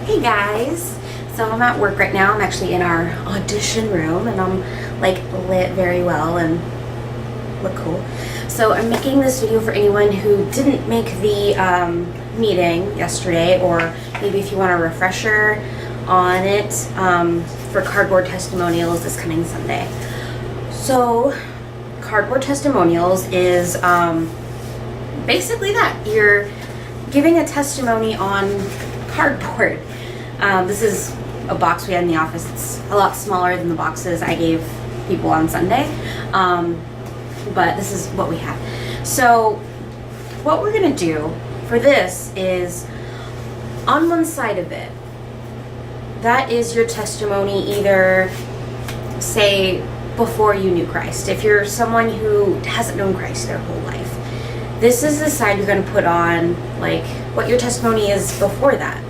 Hey guys! So I'm at work right now. I'm actually in our audition room and I'm like lit very well and look cool. So I'm making this video for anyone who didn't make the meeting yesterday, or maybe if you want a refresher on it for Cardboard Testimonials this coming Sunday. So Cardboard Testimonials is basically that. You're giving a testimony on cardboard. This is a box we had in the office. It's a lot smaller than the boxes I gave people on Sunday, but this is what we have. So what we're gonna do for this is, on one side of it, that is your testimony, either say before you knew Christ. If you're someone who hasn't known Christ their whole life, this is the side you're going to put on, like what your testimony is before that.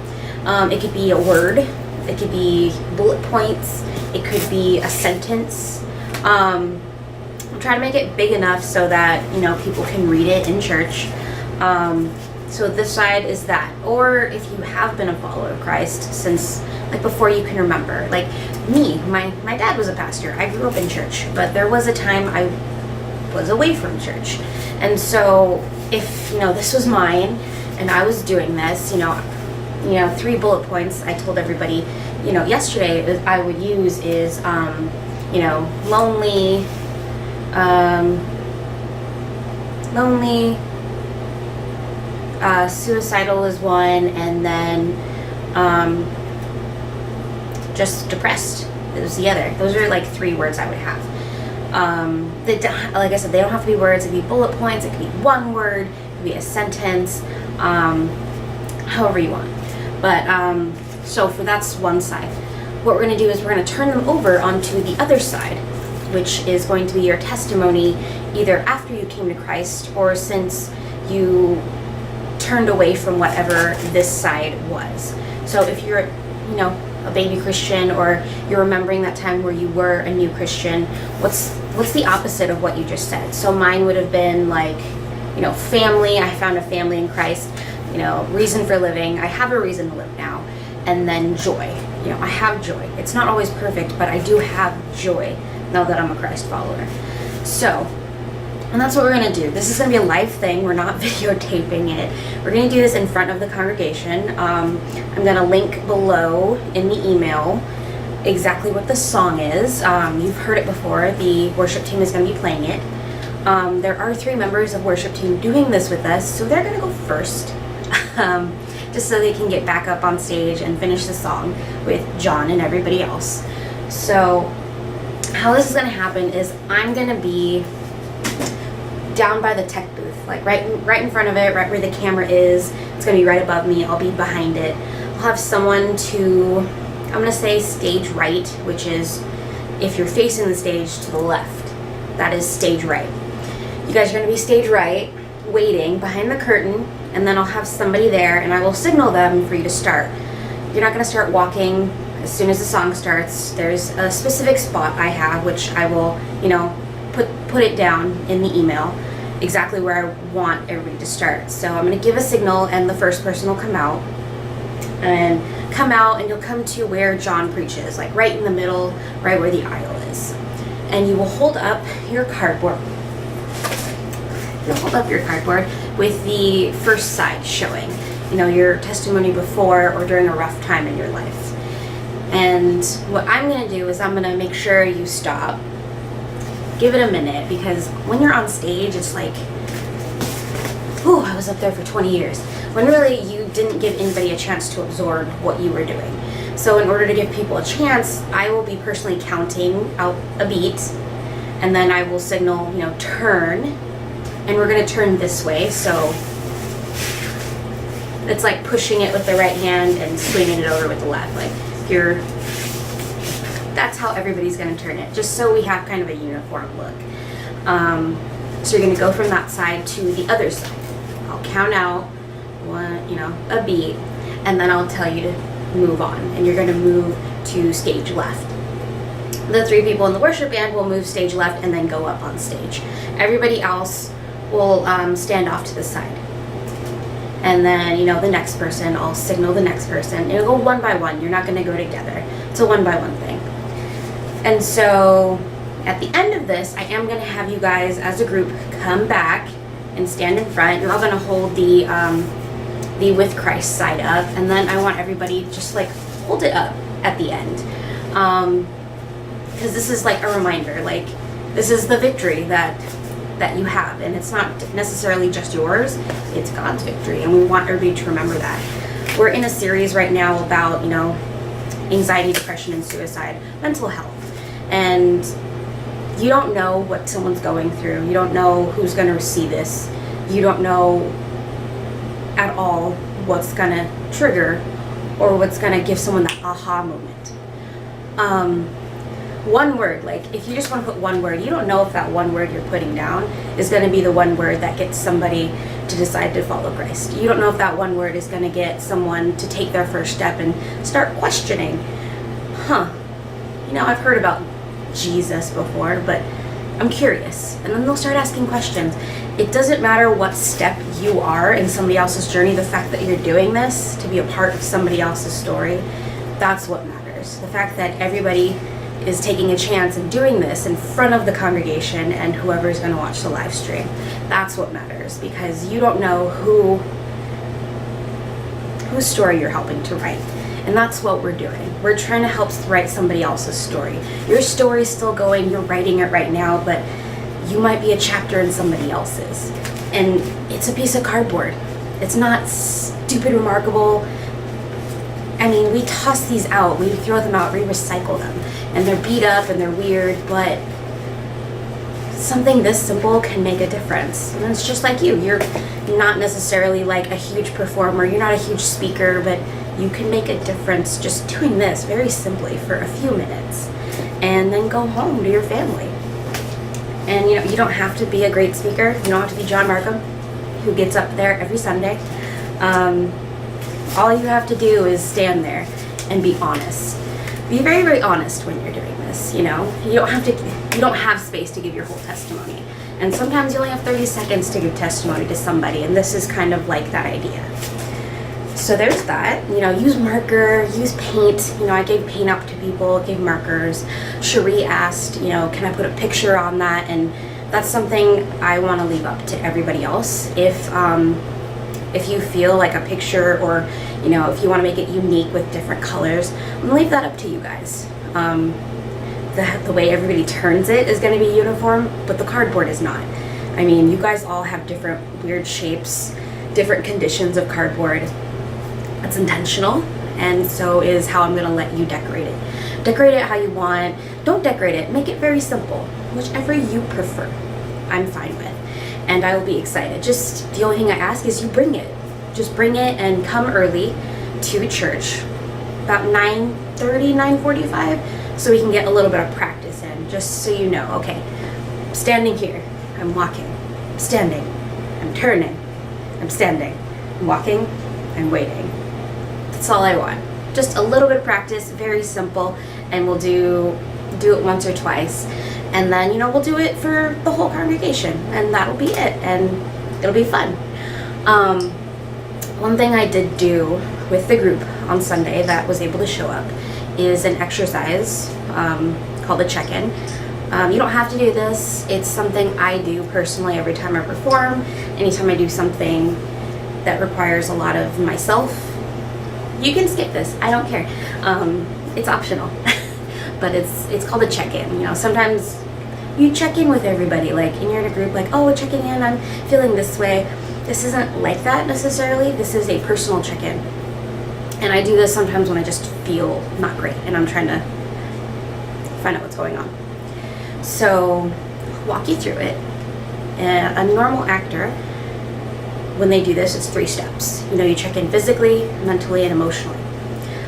It could be a word, it could be bullet points, it could be a sentence. I'm trying to make it big enough so that, you know, people can read it in church. So this side is that. Or if you have been a follower of Christ since, like, before you can remember. Like me, my dad was a pastor. I grew up in church, but there was a time I was away from church. And so if, you know, this was mine and I was doing this, you know, 3 bullet points I told everybody, you know, yesterday I would use is, you know, lonely, suicidal is one, and then just depressed is the other. Those are like 3 words I would have. Like I said, they don't have to be words. It could be bullet points, it could be 1 word, it could be a sentence, however you want. But so that's one side. What we're going to do is we're going to turn them over onto the other side, which is going to be your testimony either after you came to Christ or since you turned away from whatever this side was. So if you're, you know, a baby Christian, or you're remembering that time where you were a new Christian, what's the opposite of what you just said? So mine would have been like, you know, family. I found a family in Christ. You know, reason for living. I have a reason to live now. And then joy. You know, I have joy. It's not always perfect, but I do have joy now that I'm a Christ follower. So, and that's what we're going to do. This is going to be a live thing. We're not videotaping it. We're going to do this in front of the congregation. I'm going to link below in the email exactly what the song is. You've heard it before. The worship team is going to be playing it. There are 3 members of worship team doing this with us, so they're going to go first. Just so they can get back up on stage and finish the song with John and everybody else. So how this is going to happen is I'm going to be down by the tech booth, like right in front of it, right where the camera is. It's going to be right above me. I'll be behind it. I'll have someone to, I'm going to say stage right, which is if you're facing the stage to the left. That is stage right. You guys are going to be stage right, waiting behind the curtain, and then I'll have somebody there and I will signal them for you to start. You're not going to start walking as soon as the song starts. There's a specific spot I have, which I will, you know, put it down in the email exactly where I want everybody to start. So I'm going to give a signal and the first person will come out and you'll come to where John preaches, like right in the middle, right where the aisle is. And you will hold up your cardboard. You'll hold up your cardboard with the first side showing, you know, your testimony before or during a rough time in your life. And what I'm going to do is I'm going to make sure you stop. Give it a minute, because when you're on stage, it's like, ooh, I was up there for 20 years. When really you didn't give anybody a chance to absorb what you were doing. So in order to give people a chance, I will be personally counting out a beat, and then I will signal, you know, turn, and we're going to turn this way. So it's like pushing it with the right hand and swinging it over with the left. Like that's how everybody's going to turn it, just so we have kind of a uniform look. So you're going to go from that side to the other side. I'll count out one, you know, a beat, and then I'll tell you to move on, and you're going to move to stage left. The 3 people in the worship band will move stage left and then go up on stage. Everybody else will stand off to the side. And then, the next person, I'll signal the next person. It'll go one by one. You're not going to go together. It's a one by one thing. And so at the end of this, I am going to have you guys as a group come back and stand in front. You're all going to hold the with Christ side up. And then I want everybody just like hold it up at the end. Because this is like a reminder, like this is the victory that you have, and it's not necessarily just yours, it's God's victory, and we want everybody to remember that. We're in a series right now about, anxiety, depression, and suicide, mental health, and you don't know what someone's going through. You don't know who's going to receive this. You don't know at all what's going to trigger or what's going to give someone that aha moment. One word, like if you just want to put one word, you don't know if that one word you're putting down is going to be the one word that gets somebody to decide to follow Christ. You don't know if that one word is going to get someone to take their first step and start questioning, I've heard about Jesus before, but I'm curious. And then they'll start asking questions. It doesn't matter what step you are in somebody else's journey, the fact that you're doing this to be a part of somebody else's story, that's what matters. The fact that everybody is taking a chance and doing this in front of the congregation and whoever's going to watch the live stream. That's what matters, because you don't know whose story you're helping to write. And that's what we're doing. We're trying to help write somebody else's story. Your story's still going, you're writing it right now, but you might be a chapter in somebody else's. And it's a piece of cardboard. It's not stupid remarkable. I mean, we toss these out, we throw them out, we recycle them. And they're beat up and they're weird, but something this simple can make a difference. And it's just like you're not necessarily like a huge performer, you're not a huge speaker, but you can make a difference just doing this very simply for a few minutes. And then go home to your family. And you don't have to be a great speaker. You don't have to be John Markham, who gets up there every Sunday. All you have to do is stand there and be honest. Be very, very honest when you're doing this. You don't have space to give your whole testimony. And sometimes you only have 30 seconds to give testimony to somebody, and this is kind of like that idea. So there's that. Use marker, use paint. I gave paint up to people, gave markers. Cherie asked, can I put a picture on that? And that's something I want to leave up to everybody else. If you feel like a picture, or if you want to make it unique with different colors, I'm gonna leave that up to you guys. The way everybody turns it is going to be uniform, but the cardboard is not. I mean, you guys all have different weird shapes, different conditions of cardboard. That's intentional, and so is how I'm going to let you decorate it. Decorate it how you want. Don't decorate it. Make it very simple. Whichever you prefer, I'm fine with. And I will be excited. Just the only thing I ask is you bring it. Just bring it and come early to church. About 9:30, 9:45, so we can get a little bit of practice in, just so you know, okay, I'm standing here, I'm walking, I'm standing, I'm turning, I'm standing, I'm walking, I'm waiting. That's all I want. Just a little bit of practice, very simple, and we'll do it once or twice. And then, we'll do it for the whole congregation, and that'll be it, and it'll be fun. One thing I did do with the group on Sunday that was able to show up is an exercise called a check-in. You don't have to do this. It's something I do personally every time I perform, anytime I do something that requires a lot of myself. You can skip this, I don't care. It's optional. But it's called a check-in. Sometimes you check in with everybody, like, and you're in a group, like, oh, we're checking in, I'm feeling this way. This isn't like that necessarily. This is a personal check-in. And I do this sometimes when I just feel not great and I'm trying to find out what's going on. So I'll walk you through it. And a normal actor, when they do this, it's 3 steps. You check in physically, mentally, and emotionally.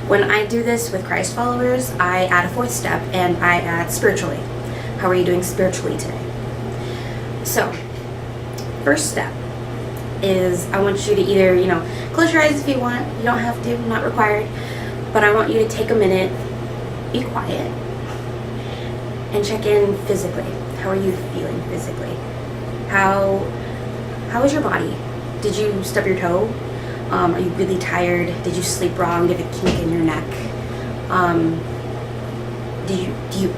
When I do this with Christ followers, I add a 4th step, and I add spiritually. How are you doing spiritually today? So, first step is I want you to either, close your eyes if you want. You don't have to, not required. But I want you to take a minute, be quiet, and check in physically. How are you feeling physically? How is your body? Did you stub your toe? Are you really tired? Did you sleep wrong? Do you have a kink in your neck? Do you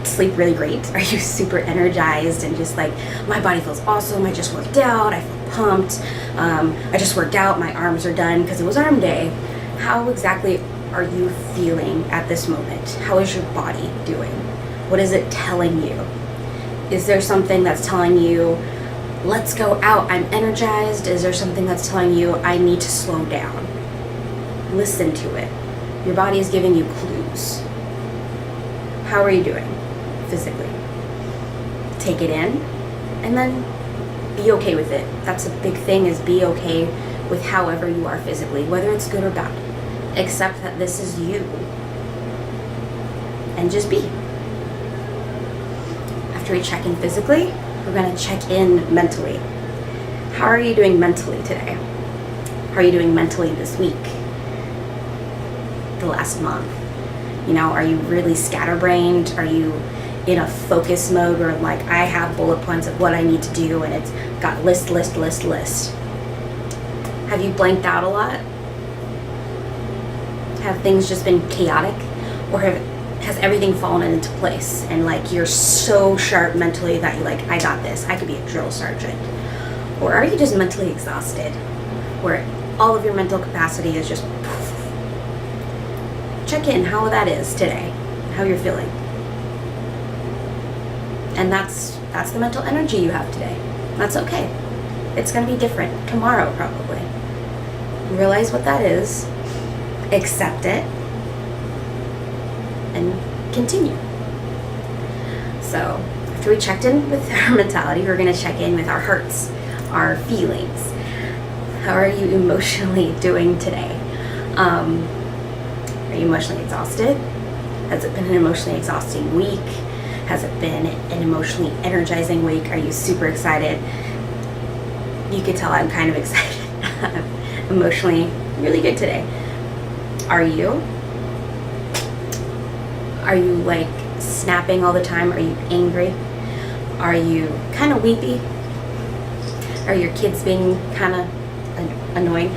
sleep really great? Are you super energized and just like, my body feels awesome, I just worked out, I feel pumped, I just worked out, my arms are done because it was arm day? How exactly are you feeling at this moment? How is your body doing? What is it telling you? Is there something that's telling you, let's go out, I'm energized? Is there something that's telling you, I need to slow down? Listen to it. Your body is giving you clues. How are you doing physically? Take it in and then be okay with it. That's a big thing, is be okay with however you are physically, whether it's good or bad. Accept that this is you and just be. After we check in physically, we're going to check in mentally. How are you doing mentally today? How are you doing mentally this week? The last month? You know, are you really scatterbrained? Are you in a focus mode where like, I have bullet points of what I need to do and it's got list. Have you blanked out a lot? Have things just been chaotic? Or has everything fallen into place and like you're so sharp mentally that you're like, I got this, I could be a drill sergeant? Or are you just mentally exhausted where all of your mental capacity is just poof? Check in how that is today, how you're feeling. And that's the mental energy you have today. That's okay. It's going to be different tomorrow probably. Realize what that is, accept it, and continue. So after we checked in with our mentality, we're going to check in with our hearts, our feelings. How are you emotionally doing today? Are you emotionally exhausted? Has it been an emotionally exhausting week? Has it been an emotionally energizing week? Are you super excited? You can tell I'm kind of excited. I'm emotionally really good today. Are you? Are you like snapping all the time? Are you angry? Are you kind of weepy? Are your kids being kind of annoying?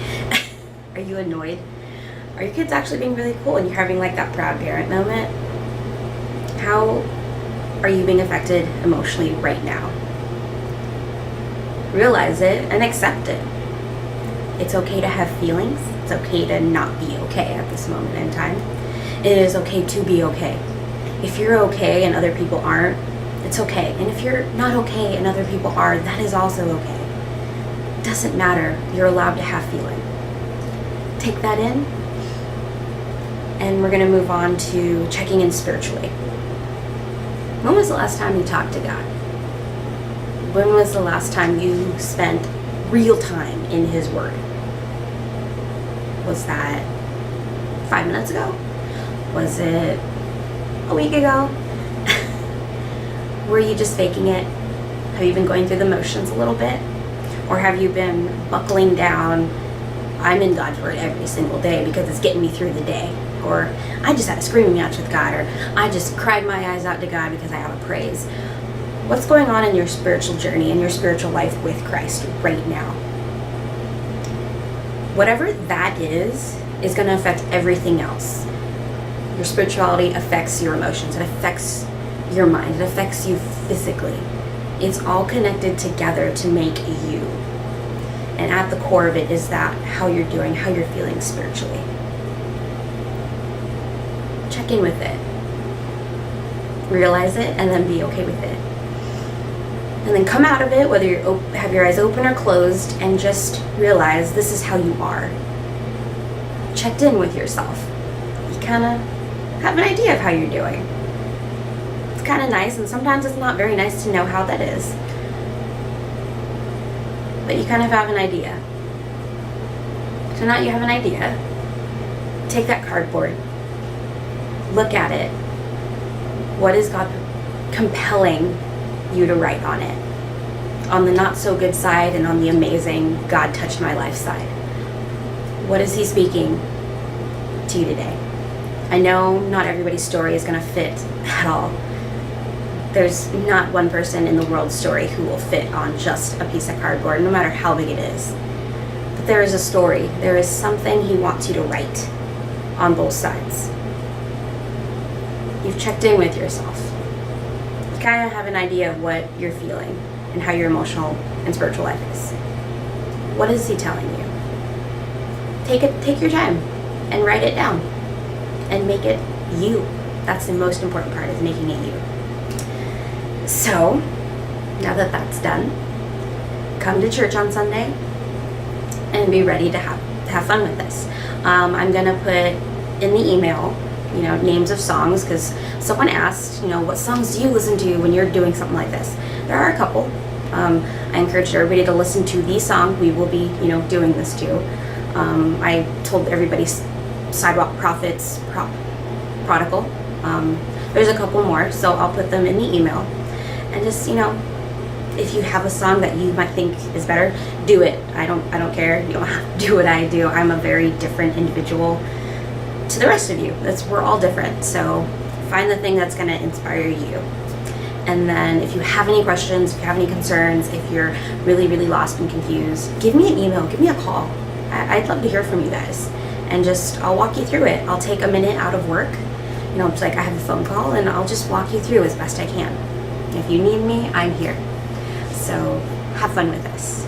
Are you annoyed? Are your kids actually being really cool and you're having like that proud parent moment? How are you being affected emotionally right now? Realize it and accept it. It's okay to have feelings. It's okay to not be okay at this moment in time. It is okay to be okay. If you're okay and other people aren't, it's okay. And if you're not okay and other people are, that is also okay. It doesn't matter. You're allowed to have feeling. Take that in. And we're going to move on to checking in spiritually. When was the last time you talked to God? When was the last time you spent real time in His Word? Was that 5 minutes ago? Was it a week ago? Were you just faking it? Have you been going through the motions a little bit? Or have you been buckling down, I'm in God's Word every single day because it's getting me through the day? Or I just had a screaming match with God, or I just cried my eyes out to God because I have a praise. What's going on in your spiritual journey, in your spiritual life with Christ right now? Whatever that is going to affect everything else. Your spirituality affects your emotions. It affects your mind. It affects you physically. It's all connected together to make you. And at the core of it is that how you're doing, how you're feeling spiritually. Check in with it. Realize it and then be okay with it. And then come out of it, whether you have your eyes open or closed, and just realize this is how you are. Checked in with yourself. You kind of have an idea of how you're doing. It's kind of nice, and sometimes it's not very nice to know how that is. But you kind of have an idea. So now you have an idea. Take that cardboard. Look at it. What is God compelling you to write on it? On the not so good side and on the amazing God touched my life side. What is He speaking to you today? I know not everybody's story is going to fit at all. There's not one person in the world's story who will fit on just a piece of cardboard, no matter how big it is. But there is a story. There is something he wants you to write on both sides. You've checked in with yourself. You kind of have an idea of what you're feeling and how your emotional and spiritual life is. What is he telling you? Take your time and write it down and make it you. That's the most important part, is making it you. So, now that that's done, come to church on Sunday and be ready to have fun with this. I'm gonna put in the email, names of songs, because someone asked, what songs do you listen to when you're doing something like this? There are a couple. I encourage everybody to listen to the song we will be, doing this to. I told everybody Sidewalk Prophets, Prodigal. There's a couple more, so I'll put them in the email. And just, if you have a song that you might think is better, do it. I don't care. You don't have to do what I do. I'm a very different individual to the rest of you. We're all different. So find the thing that's going to inspire you. And then if you have any questions, if you have any concerns, if you're really, really lost and confused, give me an email, give me a call. I'd love to hear from you guys. And I'll walk you through it. I'll take a minute out of work. It's like I have a phone call, and I'll just walk you through as best I can. If you need me, I'm here. So have fun with this.